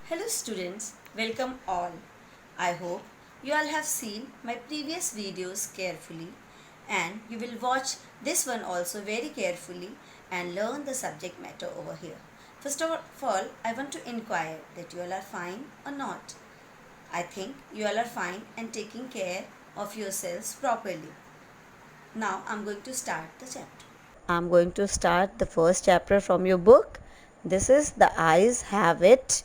Hello students, welcome all. I hope you all have seen my previous videos carefully and you will watch this one also very carefully and learn the subject matter over here. First of all, I want to inquire that you all are fine or not. I think you all are fine and taking care of yourselves properly. Now I'm going to start the chapter. I'm going to start the first chapter from your book. This is The Eyes Have It.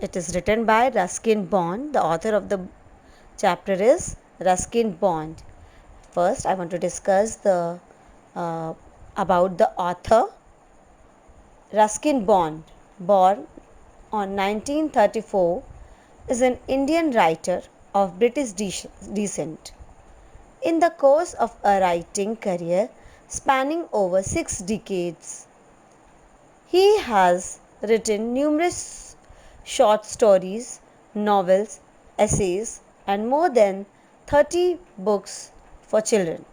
It is written by Ruskin Bond. The author of the chapter is Ruskin Bond. First, I want to discuss the about the author. Ruskin Bond, born on 1934, is an Indian writer of British descent. In the course of a writing career spanning over 6 decades, he has written numerous short stories, novels, essays, and more than 30 books for children.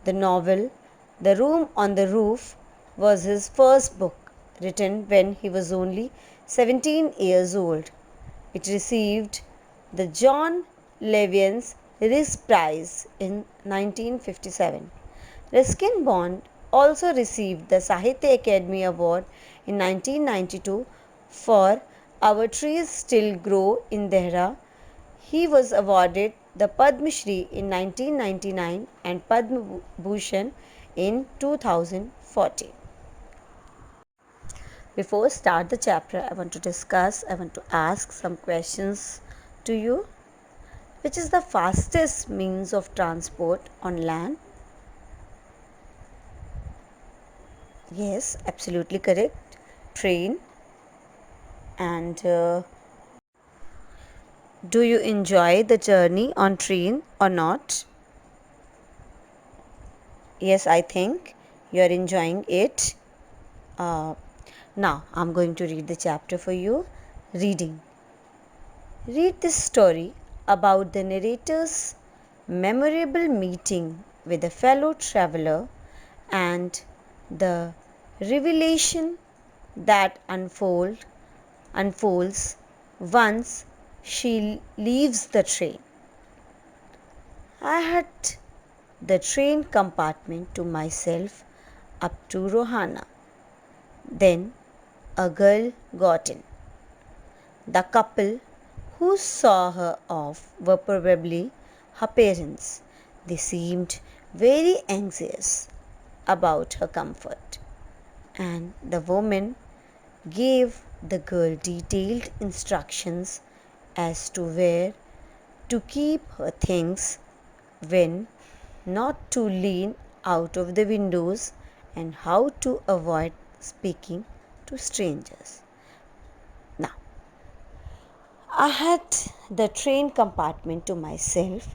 The novel The Room on the Roof was his first book, written when he was only 17 years old. It received the John Leviens Rhys Prize in 1957. Ruskin Bond also received the Sahitya Academy Award in 1992 for Our Trees Still Grow in Dehra. He was awarded the Padma Shri in 1999 and Padma Bhushan in 2014. Before start the chapter, I want to ask some questions to you. Which is the fastest means of transport on land? Yes, absolutely correct. Train. And do you enjoy the journey on train or not? Yes, I think you are enjoying it. Uh, Now, I'm going to read the chapter for you. Reading. Read this story about the narrator's memorable meeting with a fellow traveler and the revelation that unfolds once she leaves the train. I had the train compartment to myself up to Rohana. Then a girl got in. The couple who saw her off were probably her parents. They seemed very anxious about her comfort, and the woman gave the girl detailed instructions as to where to keep her things, when not to lean out of the windows, and how to avoid speaking to strangers. Now, I had the train compartment to myself.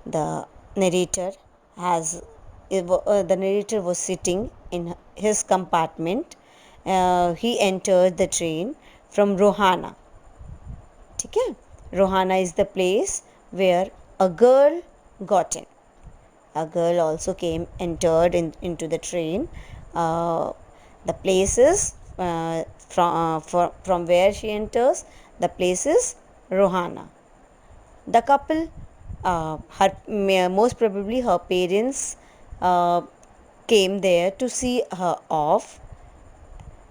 The narrator the narrator was sitting in his compartment. He entered the train from Rohana. ठीक है? Rohana is the place where a girl got in. A girl also into the train. Uh, the places from where she enters, the place is Rohana. The couple, most probably her parents, came there to see her off.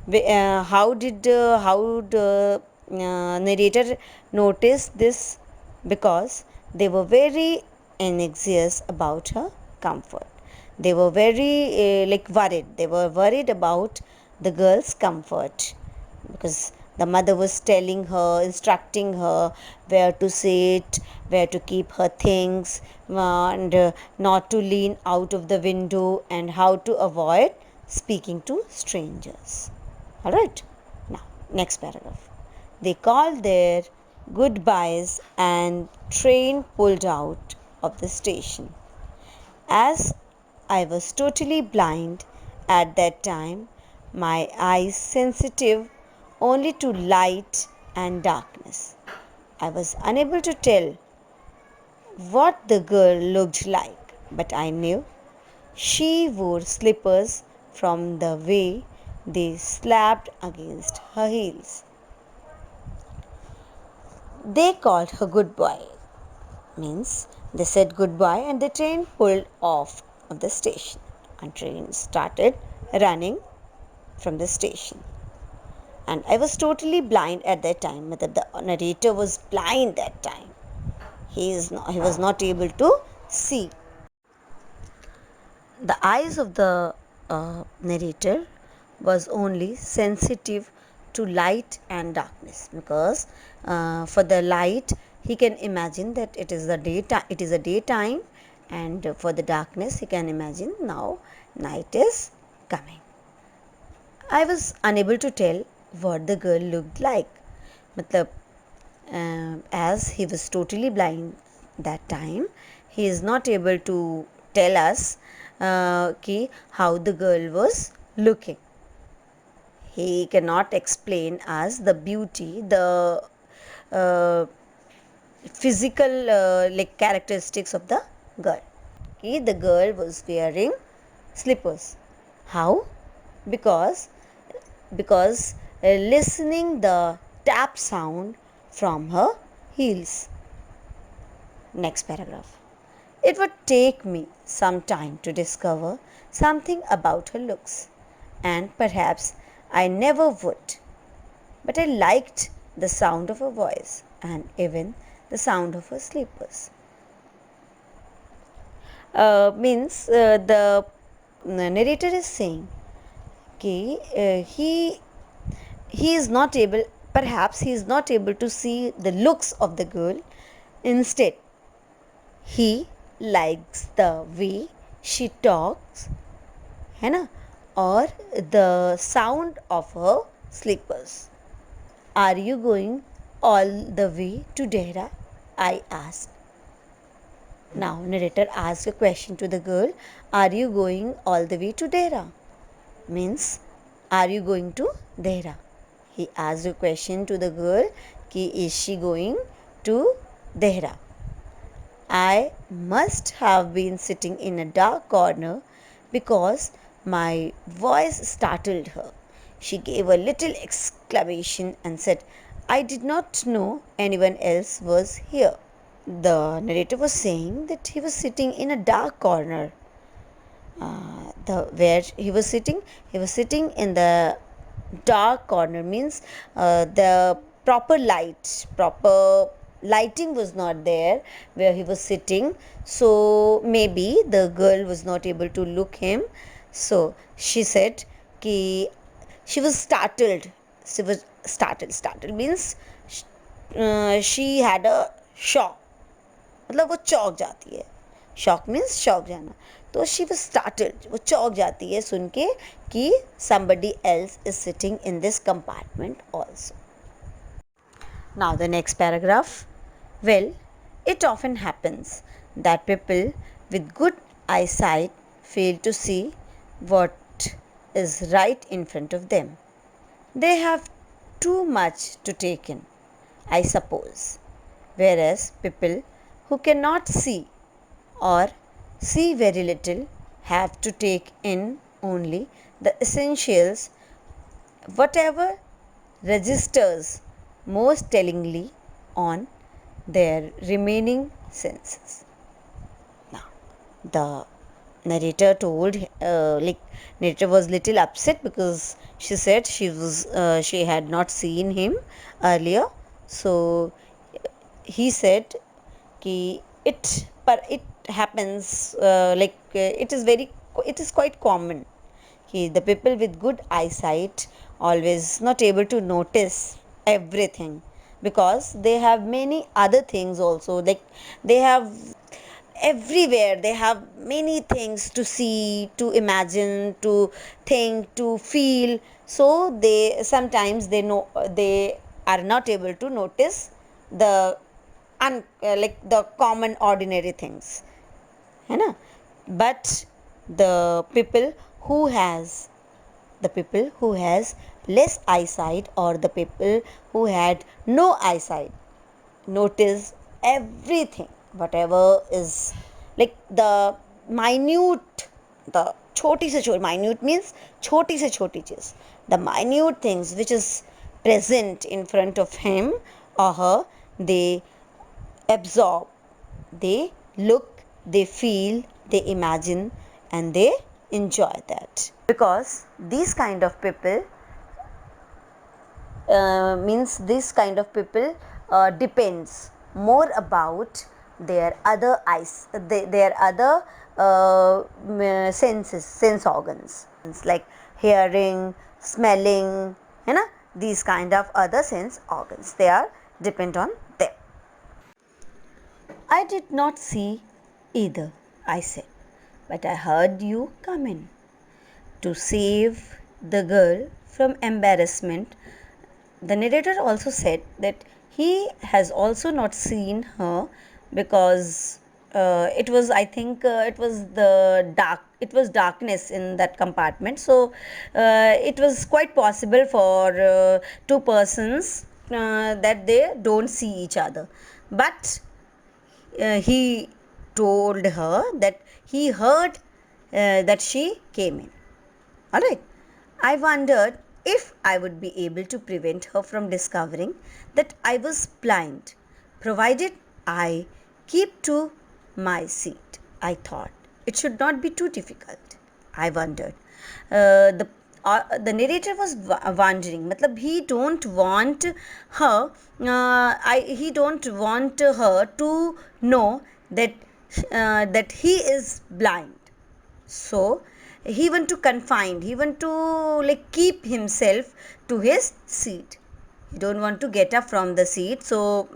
How the narrator noticed this? Because they were very anxious about her comfort. They were very worried. They were worried about the girl's comfort, because the mother was telling her, instructing her where to sit, where to keep her things, and not to lean out of the window, and how to avoid speaking to strangers. Alright, now next paragraph. They called their goodbyes and train pulled out of the station. As I was totally blind at that time, my eyes sensitive only to light and darkness, I was unable to tell what the girl looked like, but I knew she wore slippers from the way they slapped against her heels. They called her goodbye. Means they said goodbye and the train pulled off of the station. And train started running from the station. And I was totally blind at that time. The narrator was blind that time. He was not able to see. The eyes of the narrator was only sensitive to light and darkness, because for the light he can imagine that it is a daytime, and for the darkness he can imagine now night is coming. I was unable to tell what the girl looked like. Matlab, as he was totally blind that time, he is not able to tell us how the girl was looking. He cannot explain us the beauty, the uh, physical like characteristics of the girl. The girl was wearing slippers. How? Because listening the tap sound from her heels. Next paragraph. It would take me some time to discover something about her looks, and perhaps I never would. But I liked the sound of her voice and even the sound of her slippers. The narrator is saying he is not able, perhaps he is not able to see the looks of the girl. Instead, he likes the way she talks, है ना, or the sound of her slippers. Are you going all the way to Dehra? I asked. Now, narrator asks a question to the girl. Are you going all the way to Dehra? Means, are you going to Dehra? He asked a question to the girl. Is she going to Dehra? I must have been sitting in a dark corner because my voice startled her. She gave a little exclamation and said, I did not know anyone else was here. The narrator was saying that he was sitting in a dark corner. Where he was sitting in the dark corner, means the proper lighting was not there where he was sitting, so maybe the girl was not able to look him. So she said ki she was startled. Startled means she had a shock. मतलब वो चौंक जाती है. Shock means शौक जाना. तो she was started, वो चौंक जाती है सुन के कि somebody else is sitting in this compartment also. Now the next paragraph. Well, it often happens that people with good eyesight fail to see what is right in front of them. They have too much to take in, I suppose, whereas people who cannot see or see very little have to take in only the essentials, whatever registers most tellingly on their remaining senses. Now, the narrator told, narrator was little upset because she said she had not seen him earlier. So he said कि it happens it is quite common. The people with good eyesight always not able to notice everything because they have many other things also, like they have everywhere, they have many things to see, to imagine, to think, to feel. So they sometimes they are not able to notice the like the common ordinary things, है ना. But the people who has less eyesight, or the people who had no eyesight, notice everything, whatever is like the minute, the छोटी से छोटी, minute means छोटी से छोटी चीज़, the minute things which is present in front of him or her, they absorb, they look, they feel, they imagine, and they enjoy that. Because these kind of people means this kind of people depends more about their other eyes, their other sense organs, like hearing, smelling, you know, these kind of other sense organs, they are depend on them. I did not see either, I said, but I heard you come in. To save the girl from embarrassment, the narrator also said that he has also not seen her because it was, I think, it was darkness in that compartment. So it was quite possible for two persons that they don't see each other. But he told her that he heard that she came in. Alright. I wondered if I would be able to prevent her from discovering that I was blind, provided I keep to my seat. I thought it should not be too difficult. I wondered. The narrator was wondering, matlab he don't want her, he don't want her to know that that he is blind. So he want to confine, he want to like keep himself to his seat. He don't want to get up from the seat. So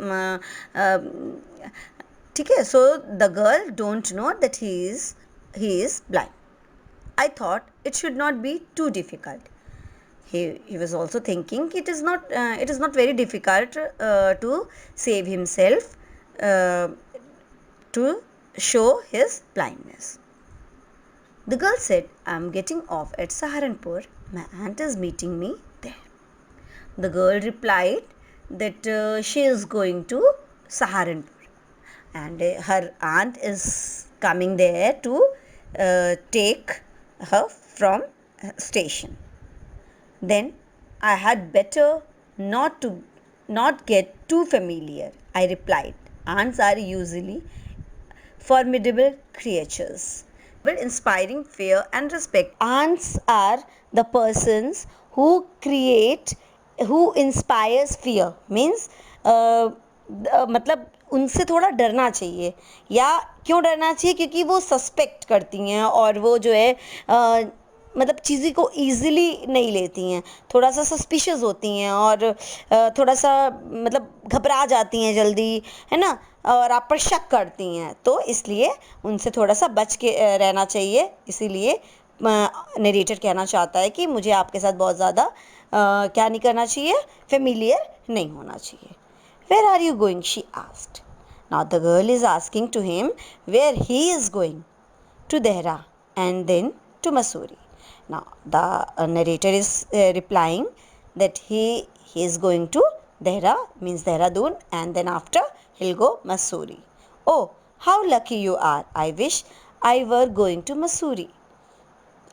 ठीक है, so the girl don't know that he is blind. I thought it should not be too difficult. He was also thinking it is not very difficult to save himself, to show his blindness. The girl said, I'm getting off at Saharanpur. My aunt is meeting me there. The girl replied that she is going to Saharanpur and her aunt is coming there to take her from station. Then I had better not get too familiar, I replied. Aunts are usually formidable creatures, but inspiring fear and respect. Aunts are the persons who create, who inspires fear. Means मतलब उनसे थोड़ा डरना चाहिए. या क्यों डरना चाहिए? क्योंकि वो सस्पेक्ट करती हैं और वो जो है मतलब चीज़ें को ईज़िली नहीं लेती हैं, थोड़ा सा सस्पिशियस होती हैं और थोड़ा सा मतलब घबरा जाती हैं जल्दी, है ना, और आप पर शक करती हैं. तो इसलिए उनसे थोड़ा सा बच के रहना चाहिए. इसीलिए नरेटर कहना चाहता है कि मुझे आपके साथ बहुत ज़्यादा क्या नहीं करना चाहिए, फेमिलियर नहीं होना चाहिए. Where are you going? She asked. Now the girl is asking to him where he is going. To Dehra and then to Mussoorie. Now the narrator is replying that he is going to Dehra, means Dehradun, and then after he'll go Mussoorie. Oh, how lucky you are. I wish I were going to Mussoorie.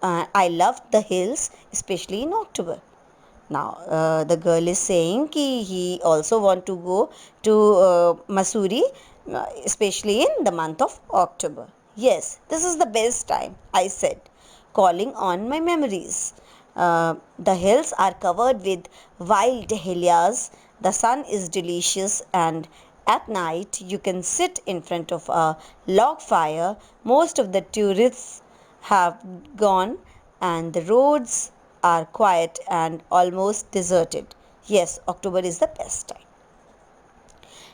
I loved the hills, especially in October. Now the girl is saying कि he also want to go to Mussoorie, especially in the month of October. Yes, this is the best time, I said, calling on my memories. The hills are covered with wild dahlias. The sun is delicious, and at night you can sit in front of a log fire. Most of the tourists have gone, and the roads are quiet and almost deserted. Yes, October is the best time.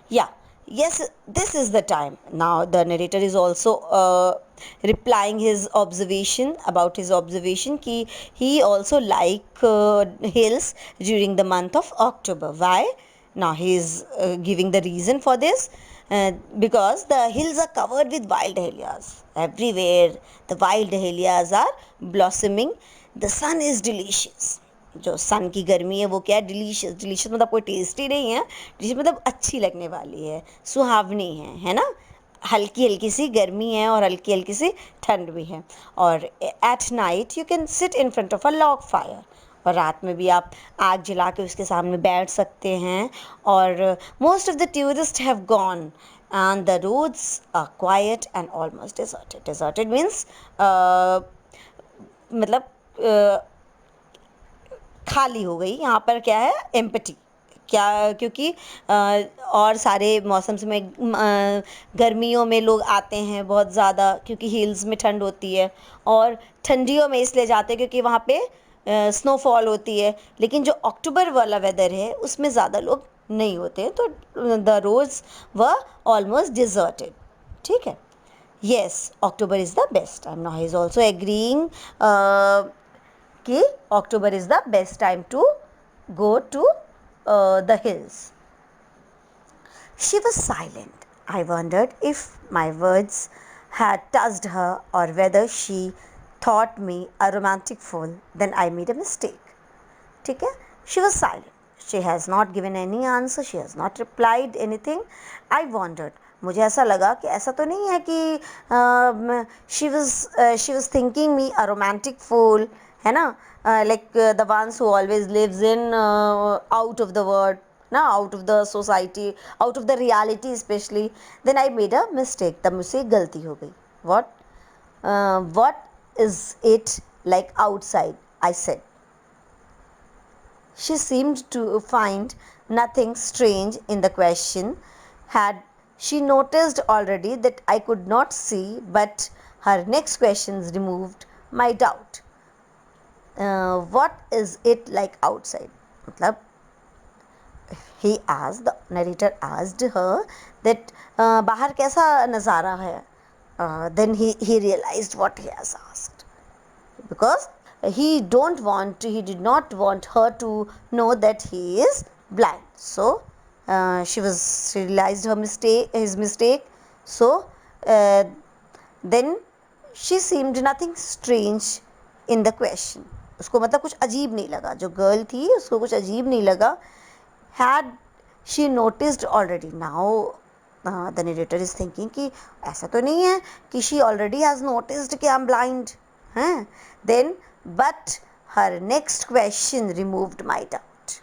Yeah, yes, this is the time. Now the narrator is also replying his observation, about his observation कि he also like hills during the month of October. Why? Now he is giving the reason for this. Because the hills are covered with wild dahlias. Everywhere the wild dahlias are blossoming. The sun is delicious. जो सन की गर्मी है वो क्या है, delicious. Delicious मतलब कोई tasty नहीं है, डिलीशियस मतलब अच्छी लगने वाली है, सुहावनी है ना. हल्की हल्की सी गर्मी है और हल्की हल्की सी ठंड भी है. और at night you can sit in front of a log fire. और रात में भी आप आग जला के उसके सामने बैठ सकते हैं. और most of the tourist have gone and the roads are quiet and almost deserted. Deserted means मतलब खाली हो गई. यहाँ पर क्या है, एम्पटी. क्या, क्योंकि और सारे मौसम्स में गर्मियों में लोग आते हैं बहुत ज़्यादा, क्योंकि हिल्स में ठंड होती है, और ठंडियों में इसलिए जाते हैं क्योंकि वहाँ पे स्नोफॉल होती है. लेकिन जो अक्टूबर वाला वेदर है उसमें ज़्यादा लोग नहीं होते हैं, तो the roads were almost deserted. ठीक है. Yes, October is the best time. Now he is also agreeing कि October is the best time to go to the hills. She was silent. I wondered if my words had touched her or whether she thought me a romantic fool. Then I made a mistake. ठीक है. She was silent. She has not given any answer. She has not replied anything. I wondered. मुझे ऐसा लगा कि ऐसा तो नहीं है कि she was thinking me a romantic fool, है ना, like the ones who always lives in out of the world, ना, out of the society, out of the reality especially. Then I made a mistake. तब मुझसे गलती हो गई. What is it like outside? I said. She seemed to find nothing strange in the question. Had she noticed already that I could not see, but her next questions removed my doubt. What is it like outside? मतलब he asked, the narrator asked her that बाहर कैसा नज़ारा है. Then he realized what he has asked, because he did not want her to know that he is blind. So she realized his mistake. So then she seemed nothing strange in the question. उसको मतलब कुछ अजीब नहीं लगा. जो girl थी उसको कुछ अजीब नहीं लगा. Had she noticed already? Now the narrator is thinking कि ऐसा तो नहीं है कि she already has noticed कि I'm blind. Then, but her next question removed my doubt.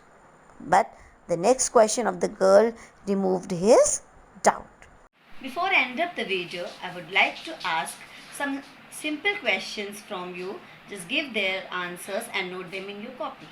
But the next question of the girl removed his doubt. Before I end up the video, I would like to ask some simple questions from you. Just give their answers and note them in your copy.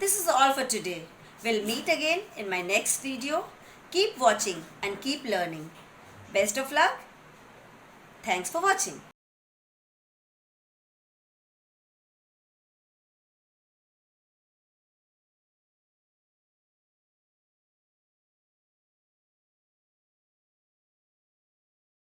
This is all for today. We'll meet again in my next video. Keep watching and keep learning. Best of luck. Thanks for watching.